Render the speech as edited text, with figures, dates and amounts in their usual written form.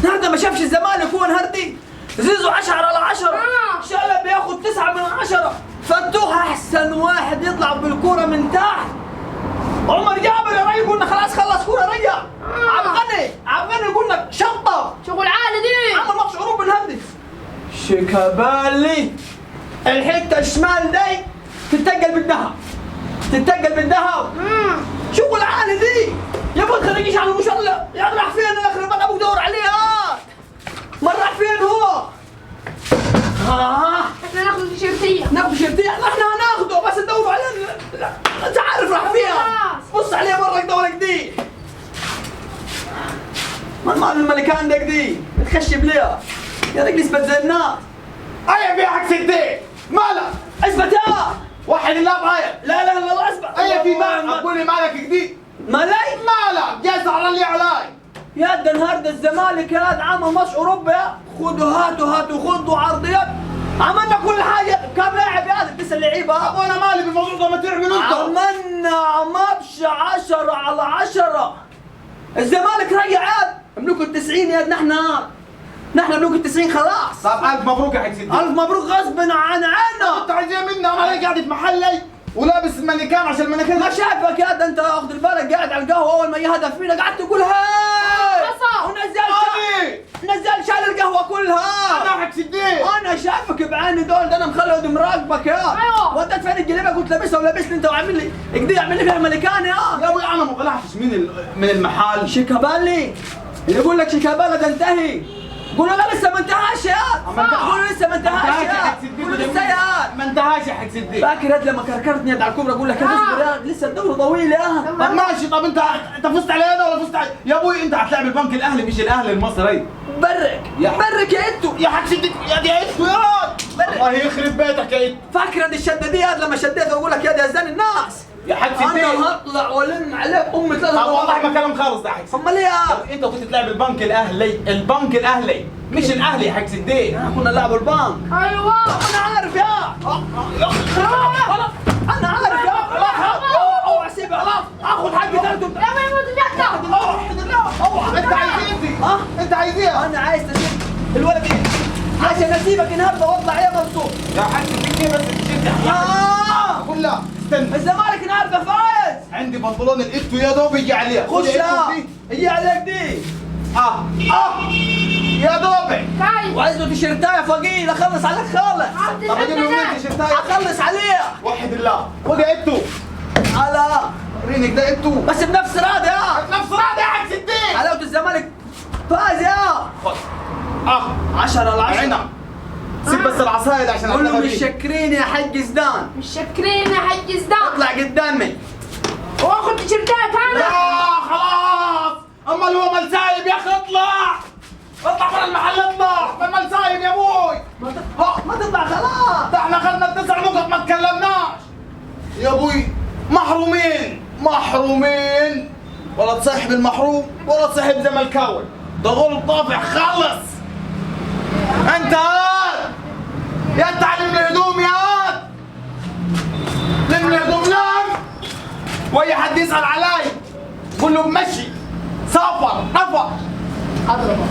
النهارده ما شافش الزمالك هو نهاردي. زيزو 10/10. شلب بياخد 9/10. فتوح احسن واحد يطلع بالكوره من تحت. عمر جابر يا ري قلنا خلاص خلص كوره رجع. عبد الغني قلنا شطه شغل عالي دي. عمل ماتش اوروبي نهدي. شيكابالي الحته الشمال دي تتقل بالذهب. شغل عالي دي يا ابو تخرجيش على المشلة. يا راح فين اخر بقى ابو دور عليه. ما راح فين هو؟ احنا ناخذ تيشيرتيه. ناخذ تيشيرتيه احنا هناخذه بس ندوروا عليه. انت عارف راح فيها. بص عليه برا دولك دي. ما الملكان دك دي بتخشب ليه؟ يا رجل اثبت زي الناس. ايه في عكس الدين مالك؟ اثبت يا وحد الله بعيا. لا اله الا الله اثبت. ايه في مالك؟ اقول لي مالك جديد. مالي؟ مالك جاي زعلان لي علي. يا ده النهارده الزمالك يا عمل ماتش اوروبي. خذوا هاتوا خذوا عرضيات. عملنا كل حاجه. كم لاعب يا لسه اللعيبه. ابو انا مالي بالموضوع ده ما تعملوا انتوا. عملنا ماتش 10/10. الزمالك رجع عاد ملوك ال90 يا نحن ملوك ال90 خلاص. طب الف مبروك يا حق ستين. الف مبروك غصب عنا. انت عايز ايه منا؟ انا ليه قاعد في محلي ولابس مانيكان عشان المانيكان ما شايفك يا ده انت واخد بالك قاعد على القهوه اول ما يهدف فينا قعدت تقول هاي ونزل شال القهوه كلها. انا حق ستين. انا شايفك بعيني دول ده انا مخلد مراقبك يا. ايوه وديت فين الجليبه قلت لابسها ولابسني انت وعامل لي اقدر اعمل لي فيها ملكان يا ابوي انا ما طلعتش من المحل. شيكابالي يقول لك شيكابالا تنتهي. قول له لا لسه ما انتهاش يا. قول له لسه ما انتهاش يا. قول له لسه يا. ما انتهاش يا حق ستين. فاكر يد لما كركرتني يد على الكوبري اقول لك يا اصبر يا لسه الدوري طويل يا. طب ماشي. طب انت فزت علي انا ولا فزت علي؟ يا ابوي انت هتلاعب البنك الاهلي مش الاهلي المصري. برك يا انتو يا حق ستين يا دي انتو يا الله يخرب بيتك يا انتو. فاكر هذه الشده دي لما شديت اقول لك يا زين الناس يا حق ستين. انا هطلع والم عليك امي ثلاث طب والله ما كلام خالص ده حق ستين. امال ايه يا؟ انت كنت تلعب البنك الاهلي مش الاهلي حق ستين. احنا كنا نلعب البنك. ايوه انا عارف يا. خلاص انا عارف يا. اوعى سيبها خلاص اخذ حقي ده. يا ما يموت جدك. اوعى انت عايز ايه؟ انت عايز ايه؟ انا عايز تسيب الولد ايه عشان اسيبك النهارده واطلع ايه مبسوط. يا حق ستين بس تشد اقول لا استنى. الزمالك النهارده فايز. عندي بنطلون الاتو يا دوب يجي عليه. خش يا يجي عليك دي. يا دوبك. وعايز له تيشيرتايه فوقيه اخلص عليك خالص. طب اجيب له منين تيشيرتايه؟ اخلص عليه. وحد الله. خد يا اتو. على ورينك ده اتو بس بنفس راضي يا. نفس راضي يا حق ستين. حلاوه الزمالك فاز يا. خد 10/10. عينك. سيب بس العصايه عشان قول له أطلع مش بيه. شاكرين يا حق زدان. مش شاكرين يا حق زدان. اطلع قدامي واخد تيشيرتات لا انا. خلاص. امال هو مال سايب يا اخي اطلع برا المحل اطلع. مال سايب يا ابوي. ما تطلع خلاص. ده احنا اخذنا ال9 نقط ما تكلمناش يا ابوي. محرومين ولا تصاحب المحروم ولا تصاحب زملكاوي. ده غلط طافح خلص. انت يا تعلم الهدوم يا لم الهدوم لم. واي حد يسأل علي قول له بمشي سافر نفر. اضربه.